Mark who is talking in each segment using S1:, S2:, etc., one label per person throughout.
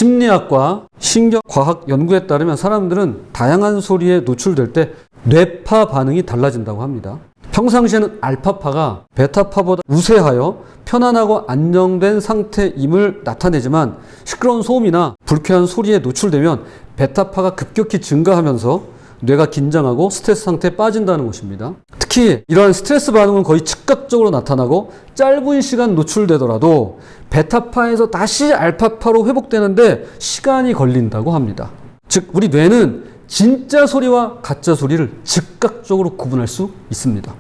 S1: 심리학과 신경과학 연구에 따르면 사람들은 다양한 소리에 노출될 때 뇌파 반응이 달라진다고 합니다. 평상시에는 알파파가 베타파보다 우세하여 편안하고 안정된 상태임을 나타내지만 시끄러운 소음이나 불쾌한 소리에 노출되면 베타파가 급격히 증가하면서 뇌가 긴장하고 스트레스 상태에 빠진다는 것입니다. 특히 이러한 스트레스 반응은 거의 즉각적으로 나타나고 짧은 시간 노출되더라도 베타파에서 다시 알파파로 회복되는데 시간이 걸린다고 합니다. 즉 우리 뇌는 진짜 소리와 가짜 소리를 즉각적으로 구분할 수 있습니다.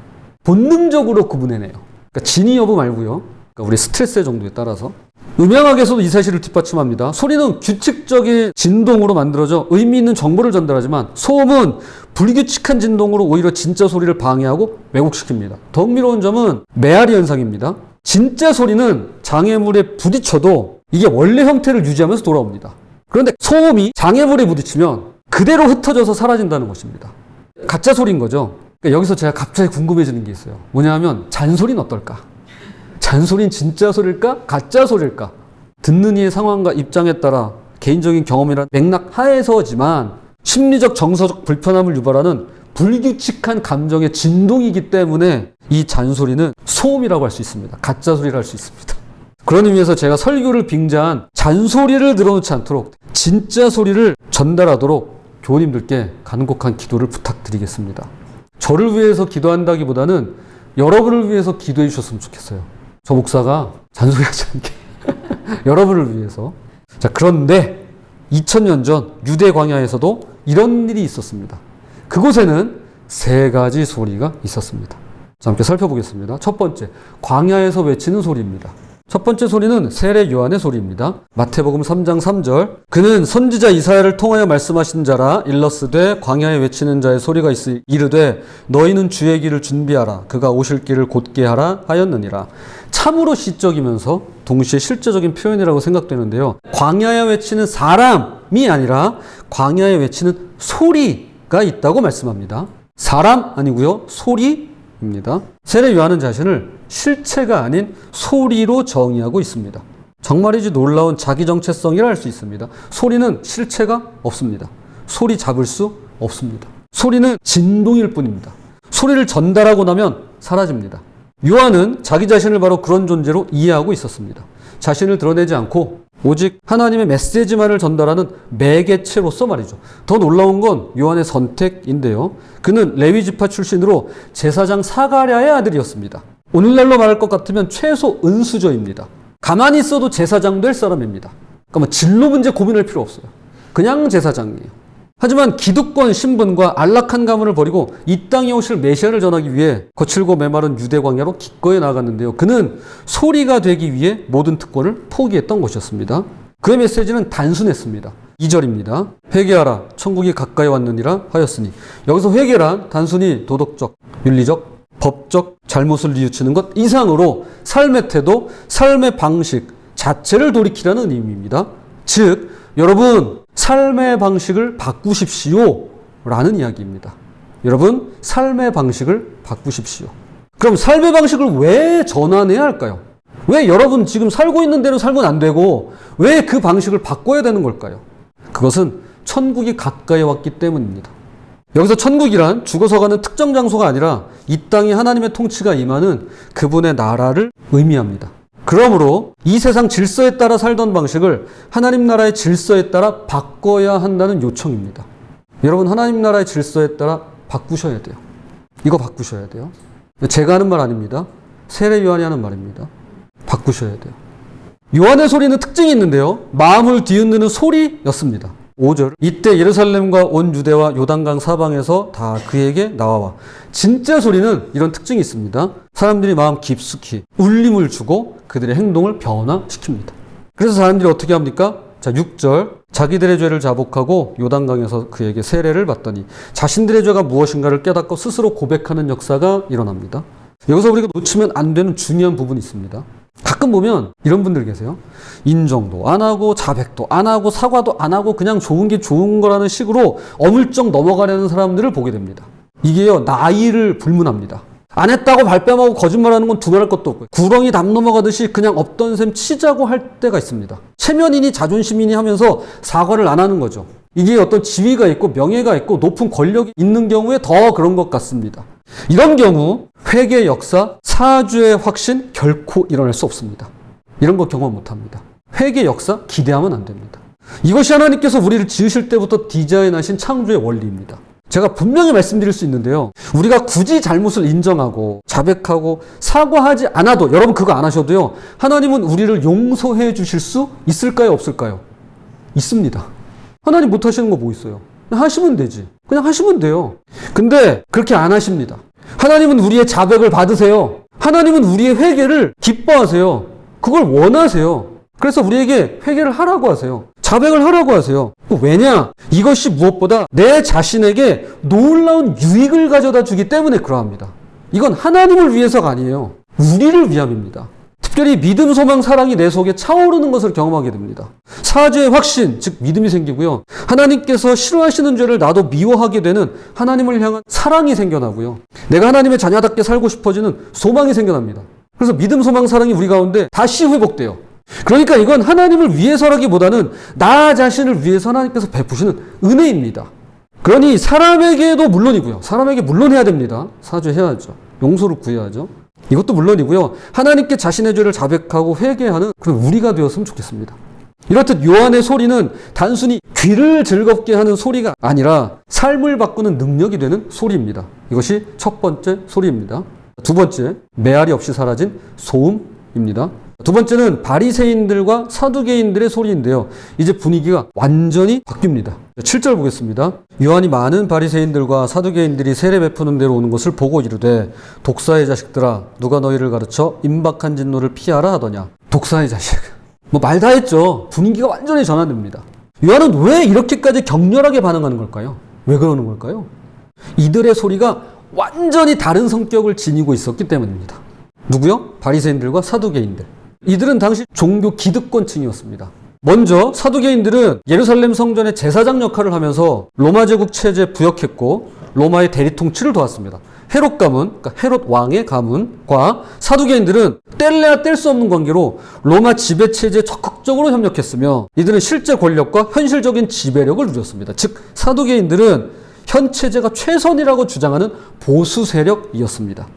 S1: 본능적으로 구분해내요. 그러니까 진위 여부 말고요. 그러니까 우리 스트레스의 정도에 따라서. 음향학에서도 이 사실을 뒷받침합니다. 소리는 규칙적인 진동으로 만들어져 의미 있는 정보를 전달하지만 소음은 불규칙한 진동으로 오히려 진짜 소리를 방해하고 왜곡시킵니다. 더 흥미로운 점은 메아리 현상입니다. 진짜 소리는 장애물에 부딪혀도 이게 원래 형태를 유지하면서 돌아옵니다. 그런데 소음이 장애물에 부딪히면 그대로 흩어져서 사라진다는 것입니다. 가짜 소리인 거죠. 그러니까 여기서 제가 갑자기 궁금해지는 게 있어요. 뭐냐 하면 잔소리는 어떨까? 잔소리는 진짜 소리일까? 가짜 소리일까? 듣는 이의 상황과 입장에 따라 개인적인 경험이란 맥락 하에서지만 심리적 정서적 불편함을 유발하는 불규칙한 감정의 진동이기 때문에 이 잔소리는 소음이라고 할 수 있습니다. 가짜 소리를 할 수 있습니다. 그런 의미에서 제가 설교를 빙자한 잔소리를 늘어놓지 않도록 진짜 소리를 전달하도록 교우님들께 간곡한 기도를 부탁드리겠습니다. 저를 위해서 기도한다기보다는 여러분을 위해서 기도해 주셨으면 좋겠어요. 저 목사가 잔소리하지 않게 여러분을 위해서. 자, 그런데 2000년 전 유대 광야에서도 이런 일이 있었습니다. 그곳에는 3가지 소리가 있었습니다. 자, 함께 살펴보겠습니다. 첫 번째, 광야에서 외치는 소리입니다. 첫 번째 소리는 세례 요한의 소리입니다. 마태복음 3장 3절. 그는 선지자 이사야를 통하여 말씀하신 자라. 일러스되 광야에 외치는 자의 소리가 있으 이르되 너희는 주의 길을 준비하라. 그가 오실 길을 곧게 하라 하였느니라. 참으로 시적이면서 동시에 실제적인 표현이라고 생각되는데요. 광야에 외치는 사람이 아니라 광야에 외치는 소리가 있다고 말씀합니다. 사람 아니고요. 소리입니다. 세례 요한은 자신을 실체가 아닌 소리로 정의하고 있습니다. 정말이지 놀라운 자기 정체성이라 할 수 있습니다. 소리는 실체가 없습니다. 소리 잡을 수 없습니다. 소리는 진동일 뿐입니다. 소리를 전달하고 나면 사라집니다. 요한은 자기 자신을 바로 그런 존재로 이해하고 있었습니다. 자신을 드러내지 않고 오직 하나님의 메시지만을 전달하는 매개체로서 말이죠. 더 놀라운 건 요한의 선택인데요. 그는 레위 지파 출신으로 제사장 사가랴의 아들이었습니다. 오늘날로 말할 것 같으면 최소 은수저입니다. 가만히 있어도 제사장 될 사람입니다. 그러니까 뭐 진로 문제 고민할 필요 없어요. 그냥 제사장이에요. 하지만 기득권 신분과 안락한 가문을 버리고 이 땅에 오실 메시아를 전하기 위해 거칠고 메마른 유대 광야로 기꺼이 나갔는데요. 그는 소리가 되기 위해 모든 특권을 포기했던 것이었습니다. 그의 메시지는 단순했습니다. 2절입니다. 회개하라 천국이 가까이 왔느니라 하였으니. 여기서 회개란 단순히 도덕적, 윤리적, 법적 잘못을 뉘우치는 것 이상으로 삶의 태도, 삶의 방식 자체를 돌이키라는 의미입니다. 즉 여러분 삶의 방식을 바꾸십시오 라는 이야기입니다. 여러분 삶의 방식을 바꾸십시오. 그럼 삶의 방식을 왜 전환해야 할까요? 왜 여러분 지금 살고 있는 대로 살면 안 되고 왜 그 방식을 바꿔야 되는 걸까요? 그것은 천국이 가까이 왔기 때문입니다. 여기서 천국이란 죽어서 가는 특정 장소가 아니라 이 땅에 하나님의 통치가 임하는 그분의 나라를 의미합니다. 그러므로 이 세상 질서에 따라 살던 방식을 하나님 나라의 질서에 따라 바꿔야 한다는 요청입니다. 여러분 하나님 나라의 질서에 따라 바꾸셔야 돼요. 이거 바꾸셔야 돼요. 제가 하는 말 아닙니다. 세례 요한이 하는 말입니다. 바꾸셔야 돼요. 요한의 소리는 특징이 있는데요. 마음을 뒤흔드는 소리였습니다. 5절. 이때 예루살렘과 온 유대와 요단강 사방에서 다 그에게 나와와. 진짜 소리는 이런 특징이 있습니다. 사람들이 마음 깊숙이 울림을 주고 그들의 행동을 변화시킵니다. 그래서 사람들이 어떻게 합니까? 자, 6절. 자기들의 죄를 자복하고 요단강에서 그에게 세례를 받더니 자신들의 죄가 무엇인가를 깨닫고 스스로 고백하는 역사가 일어납니다. 여기서 우리가 놓치면 안 되는 중요한 부분이 있습니다. 가끔 보면 이런 분들 계세요. 인정도 안 하고 자백도 안 하고 사과도 안 하고 그냥 좋은 게 좋은 거라는 식으로 어물쩍 넘어가려는 사람들을 보게 됩니다. 이게요 나이를 불문합니다. 안 했다고 발뺌하고 거짓말하는 건 두말할 것도 없고요. 구렁이 담 넘어가듯이 그냥 없던 셈 치자고 할 때가 있습니다. 체면이니 자존심이니 하면서 사과를 안 하는 거죠. 이게 어떤 지위가 있고 명예가 있고 높은 권력이 있는 경우에 더 그런 것 같습니다. 이런 경우 회개 역사, 사죄의 확신 결코 일어날 수 없습니다. 이런 거 경험 못합니다. 회개 역사 기대하면 안 됩니다. 이것이 하나님께서 우리를 지으실 때부터 디자인하신 창조의 원리입니다. 제가 분명히 말씀드릴 수 있는데요. 우리가 굳이 잘못을 인정하고 자백하고 사과하지 않아도, 여러분 그거 안 하셔도요, 하나님은 우리를 용서해 주실 수 있을까요? 없을까요? 있습니다. 하나님 못 하시는 거 뭐 있어요? 그냥 하시면 되지. 그냥 하시면 돼요. 근데 그렇게 안 하십니다. 하나님은 우리의 자백을 받으세요. 하나님은 우리의 회개를 기뻐하세요. 그걸 원하세요. 그래서 우리에게 회개를 하라고 하세요. 자백을 하라고 하세요. 왜냐? 이것이 무엇보다 내 자신에게 놀라운 유익을 가져다 주기 때문에 그러합니다. 이건 하나님을 위해서가 아니에요. 우리를 위함입니다. 특별히 믿음, 소망, 사랑이 내 속에 차오르는 것을 경험하게 됩니다. 사죄의 확신, 즉 믿음이 생기고요. 하나님께서 싫어하시는 죄를 나도 미워하게 되는 하나님을 향한 사랑이 생겨나고요. 내가 하나님의 자녀답게 살고 싶어지는 소망이 생겨납니다. 그래서 믿음, 소망, 사랑이 우리 가운데 다시 회복돼요. 그러니까 이건 하나님을 위해서라기보다는 나 자신을 위해서 하나님께서 베푸시는 은혜입니다. 그러니 사람에게도 물론이고요. 사람에게 물론 해야 됩니다. 사죄해야죠. 용서를 구해야죠. 이것도 물론이고요. 하나님께 자신의 죄를 자백하고 회개하는 그런 우리가 되었으면 좋겠습니다. 이렇듯 요한의 소리는 단순히 귀를 즐겁게 하는 소리가 아니라 삶을 바꾸는 능력이 되는 소리입니다. 이것이 첫 번째 소리입니다. 두 번째, 메아리 없이 사라진 소음입니다. 두 번째는 바리새인들과 사두개인들의 소리인데요. 이제 분위기가 완전히 바뀝니다. 7절 보겠습니다. 요한이 많은 바리새인들과 사두개인들이 세례 베푸는 데로 오는 것을 보고 이르되 독사의 자식들아 누가 너희를 가르쳐 임박한 진노를 피하라 하더냐. 독사의 자식. 말 다 했죠. 분위기가 완전히 전환됩니다. 요한은 왜 이렇게까지 격렬하게 반응하는 걸까요? 왜 그러는 걸까요? 이들의 소리가 완전히 다른 성격을 지니고 있었기 때문입니다. 누구요? 바리새인들과 사두개인들. 이들은 당시 종교 기득권층이었습니다. 먼저 사두개인들은 예루살렘 성전의 제사장 역할을 하면서 로마 제국 체제에 부역했고 로마의 대리 통치를 도왔습니다. 헤롯 가문, 그러니까 헤롯 왕의 가문과 사두개인들은 뗄래야 뗄 수 없는 관계로 로마 지배 체제에 적극적으로 협력했으며 이들은 실제 권력과 현실적인 지배력을 누렸습니다. 즉 사두개인들은 현 체제가 최선이라고 주장하는 보수 세력이었습니다.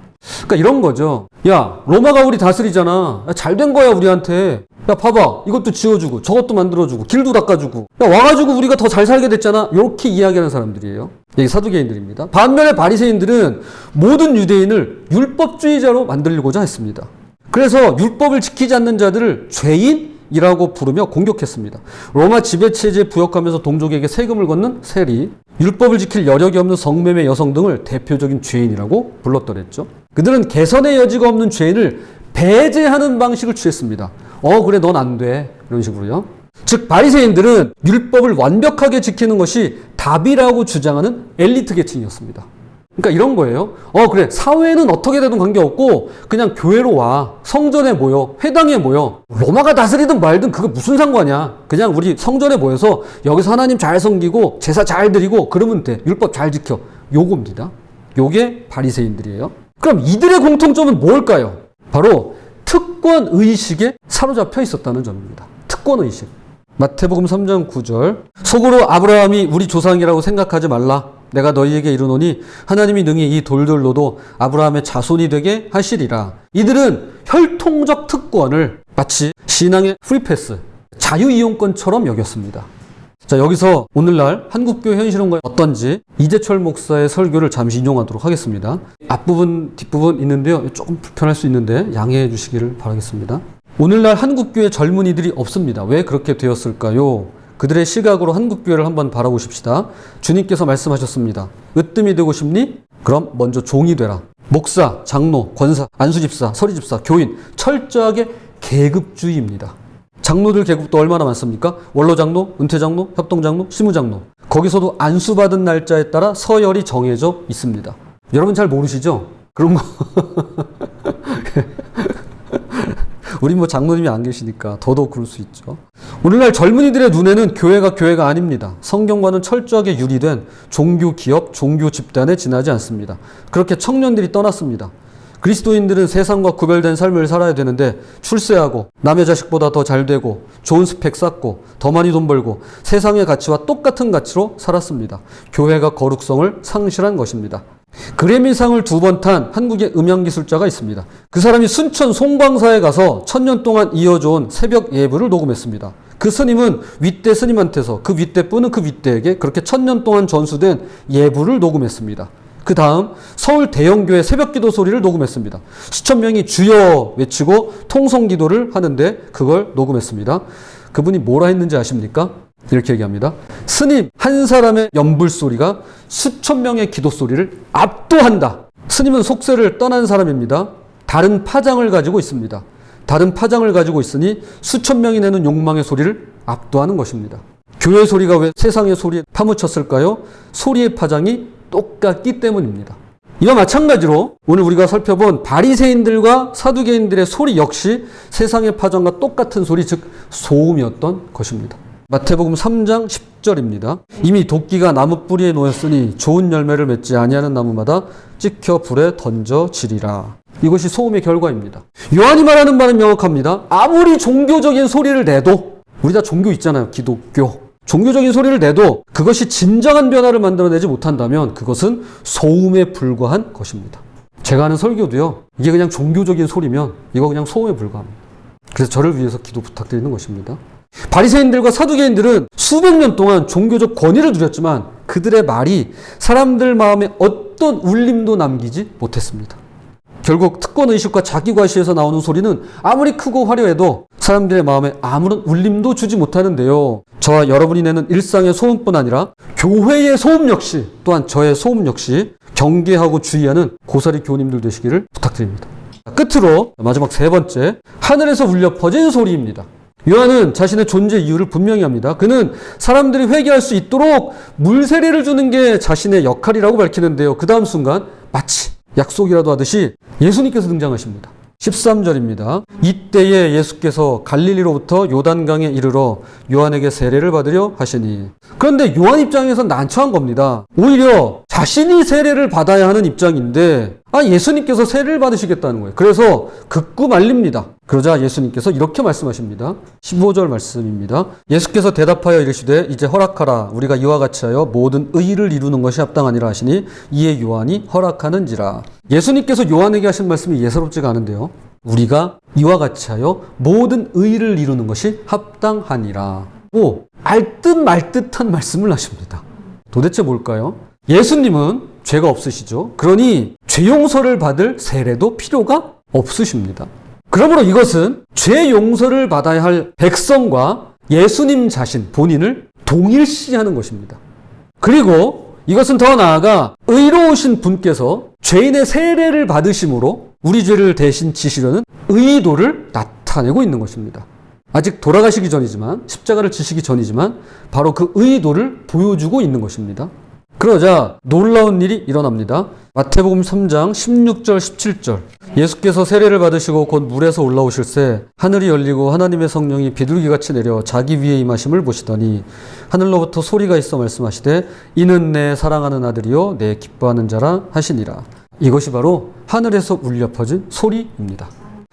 S1: 그러니까 이런 거죠. 야, 로마가 우리 다스리잖아. 잘 된 거야, 우리한테. 야, 봐봐. 이것도 지어주고, 저것도 만들어주고, 길도 닦아주고. 야, 와가지고 우리가 더 잘 살게 됐잖아. 이렇게 이야기하는 사람들이에요. 이게 사두개인들입니다. 반면에 바리새인들은 모든 유대인을 율법주의자로 만들고자 했습니다. 그래서 율법을 지키지 않는 자들을 죄인이라고 부르며 공격했습니다. 로마 지배체제에 부역하면서 동족에게 세금을 걷는 세리, 율법을 지킬 여력이 없는 성매매 여성 등을 대표적인 죄인이라고 불렀더랬죠. 그들은 개선의 여지가 없는 죄인을 배제하는 방식을 취했습니다. 그래, 넌 안 돼. 이런 식으로요. 즉 바리새인들은 율법을 완벽하게 지키는 것이 답이라고 주장하는 엘리트 계층이었습니다. 그러니까 이런 거예요. 그래, 사회는 어떻게 되든 관계없고 그냥 교회로 와. 성전에 모여. 회당에 모여. 로마가 다스리든 말든 그게 무슨 상관이야. 그냥 우리 성전에 모여서 여기서 하나님 잘 섬기고 제사 잘 드리고 그러면 돼. 율법 잘 지켜. 요겁니다. 요게 바리새인들이에요. 그럼 이들의 공통점은 뭘까요? 바로 특권 의식에 사로잡혀 있었다는 점입니다. 특권 의식. 마태복음 3장 9절. 속으로 아브라함이 우리 조상이라고 생각하지 말라. 내가 너희에게 이르노니 하나님이 능히 이 돌들로도 아브라함의 자손이 되게 하시리라. 이들은 혈통적 특권을 마치 신앙의 프리패스, 자유이용권처럼 여겼습니다. 자, 여기서 오늘날 한국교회 현실은 어떤지 이재철 목사의 설교를 잠시 인용하도록 하겠습니다. 앞부분, 뒷부분 있는데요. 조금 불편할 수 있는데 양해해 주시기를 바라겠습니다. 오늘날 한국교회 젊은이들이 없습니다. 왜 그렇게 되었을까요? 그들의 시각으로 한국교회를 한번 바라보십시다. 주님께서 말씀하셨습니다. 으뜸이 되고 싶니? 그럼 먼저 종이 되라. 목사, 장로, 권사, 안수집사, 서리집사, 교인 철저하게 계급주의입니다. 장로들 계급도 얼마나 많습니까? 원로장로, 은퇴장로, 협동장로, 시무장로. 거기서도 안수받은 날짜에 따라 서열이 정해져 있습니다. 여러분 잘 모르시죠? 그런 거. 우리 장로님이 안 계시니까 더더욱 그럴 수 있죠. 오늘날 젊은이들의 눈에는 교회가 아닙니다. 성경과는 철저하게 유리된 종교 기업, 종교 집단에 지나지 않습니다. 그렇게 청년들이 떠났습니다. 그리스도인들은 세상과 구별된 삶을 살아야 되는데 출세하고 남의 자식보다 더 잘 되고 좋은 스펙 쌓고 더 많이 돈 벌고 세상의 가치와 똑같은 가치로 살았습니다. 교회가 거룩성을 상실한 것입니다. 그래미상을 2번 탄 한국의 음향기술자가 있습니다. 그 사람이 순천 송광사에 가서 1000년 동안 이어져온 새벽 예불을 녹음했습니다. 그 스님은 윗대 스님한테서 그 윗대분은 그 윗대에게 그렇게 1000년 동안 전수된 예불을 녹음했습니다. 그 다음 서울 대형교회 새벽기도 소리를 녹음했습니다. 수천 명이 주여 외치고 통성기도를 하는데 그걸 녹음했습니다. 그분이 뭐라 했는지 아십니까? 이렇게 얘기합니다. 스님 한 사람의 연불 소리가 수천 명의 기도 소리를 압도한다. 스님은 속세를 떠난 사람입니다. 다른 파장을 가지고 있습니다. 다른 파장을 가지고 있으니 수천 명이 내는 욕망의 소리를 압도하는 것입니다. 교회 소리가 왜 세상의 소리에 파묻혔을까요? 소리의 파장이 똑같기 때문입니다. 이와 마찬가지로 오늘 우리가 살펴본 바리새인들과 사두개인들의 소리 역시 세상의 파장과 똑같은 소리, 즉 소음이었던 것입니다. 마태복음 3장 10절입니다. 이미 도끼가 나무 뿌리에 놓였으니 좋은 열매를 맺지 아니하는 나무마다 찍혀 불에 던져지리라. 이것이 소음의 결과입니다. 요한이 말하는 바는 명확합니다. 아무리 종교적인 소리를 내도, 우리 다 종교 있잖아요. 기독교. 종교적인 소리를 내도 그것이 진정한 변화를 만들어내지 못한다면 그것은 소음에 불과한 것입니다. 제가 하는 설교도요, 이게 그냥 종교적인 소리면 이거 그냥 소음에 불과합니다. 그래서 저를 위해서 기도 부탁드리는 것입니다. 바리새인들과 사두개인들은 수백 년 동안 종교적 권위를 누렸지만 그들의 말이 사람들 마음에 어떤 울림도 남기지 못했습니다. 결국 특권의식과 자기과시에서 나오는 소리는 아무리 크고 화려해도 사람들의 마음에 아무런 울림도 주지 못하는데요. 저와 여러분이 내는 일상의 소음뿐 아니라 교회의 소음 역시, 또한 저의 소음 역시 경계하고 주의하는 고사리 교우님들 되시기를 부탁드립니다. 끝으로 마지막 3번째, 하늘에서 울려 퍼진 소리입니다. 요한은 자신의 존재 이유를 분명히 합니다. 그는 사람들이 회개할 수 있도록 물세례를 주는 게 자신의 역할이라고 밝히는데요. 그 다음 순간 마치 약속이라도 하듯이 예수님께서 등장하십니다. 13절입니다. 이때에 예수께서 갈릴리로부터 요단강에 이르러 요한에게 세례를 받으려 하시니. 그런데 요한 입장에선 난처한 겁니다. 오히려 자신이 세례를 받아야 하는 입장인데 예수님께서 세례를 받으시겠다는 거예요. 그래서 극구 말립니다. 그러자 예수님께서 이렇게 말씀하십니다. 15절 말씀입니다. 예수께서 대답하여 이르시되 이제 허락하라. 우리가 이와 같이 하여 모든 의를 이루는 것이 합당하니라 하시니 이에 요한이 허락하는지라. 예수님께서 요한에게 하신 말씀이 예사롭지가 않은데요. 우리가 이와 같이 하여 모든 의를 이루는 것이 합당하니라. 알듯 말듯한 말씀을 하십니다. 도대체 뭘까요? 예수님은 죄가 없으시죠. 그러니 죄 용서를 받을 세례도 필요가 없으십니다. 그러므로 이것은 죄 용서를 받아야 할 백성과 예수님 자신 본인을 동일시하는 것입니다. 그리고 이것은 더 나아가 의로우신 분께서 죄인의 세례를 받으심으로 우리 죄를 대신 지시려는 의도를 나타내고 있는 것입니다. 아직 돌아가시기 전이지만, 십자가를 지시기 전이지만 바로 그 의도를 보여주고 있는 것입니다. 그러자 놀라운 일이 일어납니다. 마태복음 3장 16절 17절. 예수께서 세례를 받으시고 곧 물에서 올라오실새 하늘이 열리고 하나님의 성령이 비둘기같이 내려 자기 위에 임하심을 보시더니 하늘로부터 소리가 있어 말씀하시되 이는 내 사랑하는 아들이요 내 기뻐하는 자라 하시니라. 이것이 바로 하늘에서 울려 퍼진 소리입니다.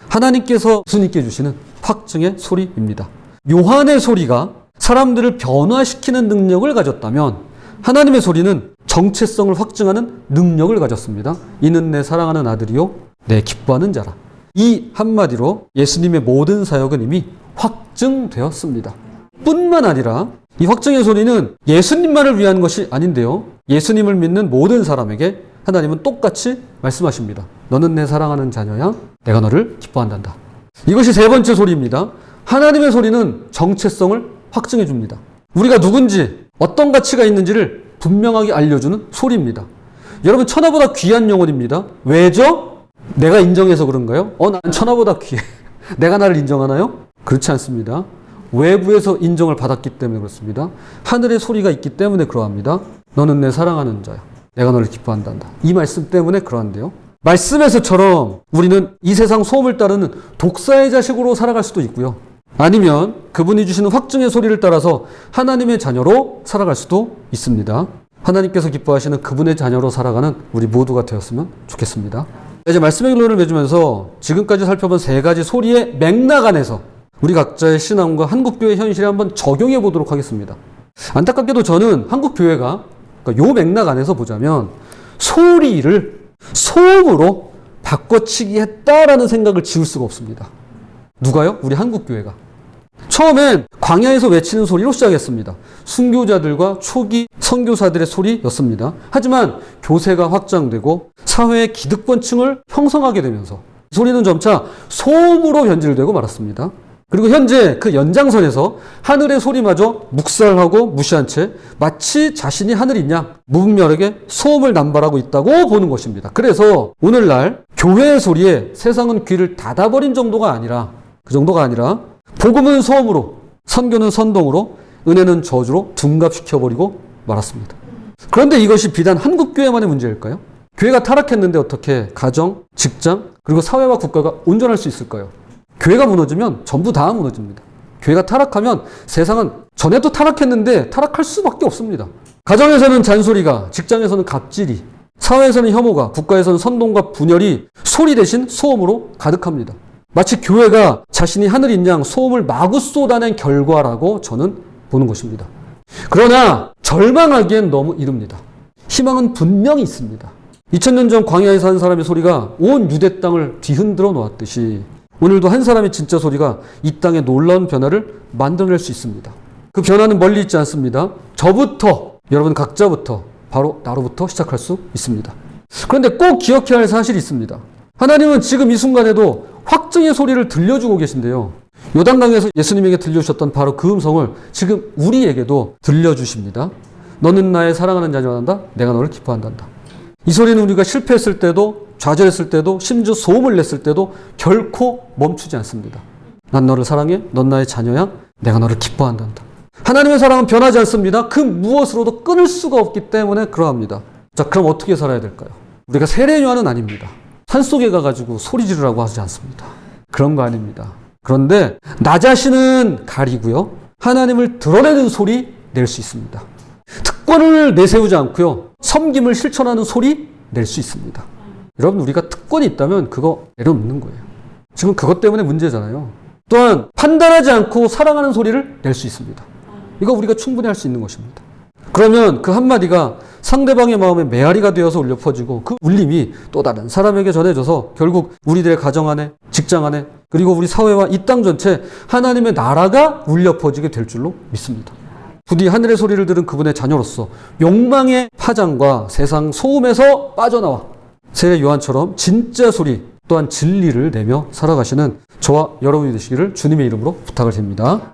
S1: 하나님께서 예수님께 주시는 확증의 소리입니다. 요한의 소리가 사람들을 변화시키는 능력을 가졌다면 하나님의 소리는 정체성을 확증하는 능력을 가졌습니다. 이는 내 사랑하는 아들이요 내 기뻐하는 자라. 이 한마디로 예수님의 모든 사역은 이미 확증되었습니다. 뿐만 아니라 이 확증의 소리는 예수님만을 위한 것이 아닌데요. 예수님을 믿는 모든 사람에게 하나님은 똑같이 말씀하십니다. 너는 내 사랑하는 자녀야. 내가 너를 기뻐한단다. 이것이 3번째 소리입니다. 하나님의 소리는 정체성을 확증해 줍니다. 우리가 누군지 어떤 가치가 있는지를 분명하게 알려주는 소리입니다. 여러분, 천하보다 귀한 영혼입니다. 왜죠? 내가 인정해서 그런가요? 난 천하보다 귀해. 내가 나를 인정하나요? 그렇지 않습니다. 외부에서 인정을 받았기 때문에 그렇습니다. 하늘의 소리가 있기 때문에 그러합니다. 너는 내 사랑하는 자야. 내가 너를 기뻐한단다. 이 말씀 때문에 그러한데요. 말씀에서처럼 우리는 이 세상 소음을 따르는 독사의 자식으로 살아갈 수도 있고요. 아니면 그분이 주시는 확증의 소리를 따라서 하나님의 자녀로 살아갈 수도 있습니다. 하나님께서 기뻐하시는 그분의 자녀로 살아가는 우리 모두가 되었으면 좋겠습니다. 이제 말씀의 결론을 맺으면서 지금까지 살펴본 세 가지 소리의 맥락 안에서 우리 각자의 신앙과 한국교회 현실에 한번 적용해 보도록 하겠습니다. 안타깝게도 저는 한국교회가 그러니까 요 맥락 안에서 보자면 소리를 소음으로 바꿔치기 했다라는 생각을 지울 수가 없습니다. 누가요? 우리 한국교회가. 처음엔 광야에서 외치는 소리로 시작했습니다. 순교자들과 초기 선교사들의 소리였습니다. 하지만 교세가 확장되고 사회의 기득권층을 형성하게 되면서 소리는 점차 소음으로 변질되고 말았습니다. 그리고 현재 그 연장선에서 하늘의 소리마저 묵살하고 무시한 채 마치 자신이 하늘인 양 무분별하게 소음을 남발하고 있다고 보는 것입니다. 그래서 오늘날 교회의 소리에 세상은 귀를 닫아버린 정도가 아니라 복음은 소음으로, 선교는 선동으로, 은혜는 저주로 둔갑시켜버리고 말았습니다. 그런데 이것이 비단 한국교회만의 문제일까요? 교회가 타락했는데 어떻게 가정, 직장, 그리고 사회와 국가가 온전할 수 있을까요? 교회가 무너지면 전부 다 무너집니다. 교회가 타락하면 세상은 전에도 타락했는데 타락할 수밖에 없습니다. 가정에서는 잔소리가, 직장에서는 갑질이, 사회에서는 혐오가, 국가에서는 선동과 분열이 소리 대신 소음으로 가득합니다. 마치 교회가 자신이 하늘인 양 소음을 마구 쏟아낸 결과라고 저는 보는 것입니다. 그러나 절망하기엔 너무 이릅니다. 희망은 분명히 있습니다. 2000년 전 광야에서 한 사람의 소리가 온 유대 땅을 뒤흔들어 놓았듯이 오늘도 한 사람의 진짜 소리가 이 땅의 놀라운 변화를 만들어낼 수 있습니다. 그 변화는 멀리 있지 않습니다. 저부터, 여러분 각자부터, 바로 나로부터 시작할 수 있습니다. 그런데 꼭 기억해야 할 사실이 있습니다. 하나님은 지금 이 순간에도 확증의 소리를 들려주고 계신데요. 요단강에서 예수님에게 들려주셨던 바로 그 음성을 지금 우리에게도 들려주십니다. 너는 나의 사랑하는 자녀란다. 내가 너를 기뻐한단다. 이 소리는 우리가 실패했을 때도, 좌절했을 때도, 심지어 소음을 냈을 때도 결코 멈추지 않습니다. 난 너를 사랑해. 넌 나의 자녀야. 내가 너를 기뻐한단다. 하나님의 사랑은 변하지 않습니다. 그 무엇으로도 끊을 수가 없기 때문에 그러합니다. 자, 그럼 어떻게 살아야 될까요? 우리가 세례요한은 아닙니다. 산속에 가가지고 소리 지르라고 하지 않습니다. 그런 거 아닙니다. 그런데 나 자신은 가리고요. 하나님을 드러내는 소리 낼 수 있습니다. 특권을 내세우지 않고요. 섬김을 실천하는 소리 낼 수 있습니다. 여러분, 우리가 특권이 있다면 그거 내려놓는 거예요. 지금 그것 때문에 문제잖아요. 또한 판단하지 않고 사랑하는 소리를 낼 수 있습니다. 이거 우리가 충분히 할 수 있는 것입니다. 그러면 그 한마디가 상대방의 마음에 메아리가 되어서 울려 퍼지고 그 울림이 또 다른 사람에게 전해져서 결국 우리들의 가정 안에, 직장 안에, 그리고 우리 사회와 이 땅 전체 하나님의 나라가 울려 퍼지게 될 줄로 믿습니다. 부디 하늘의 소리를 들은 그분의 자녀로서 욕망의 파장과 세상 소음에서 빠져나와 세례 요한처럼 진짜 소리 또한 진리를 내며 살아가시는 저와 여러분이 되시기를 주님의 이름으로 부탁을 드립니다.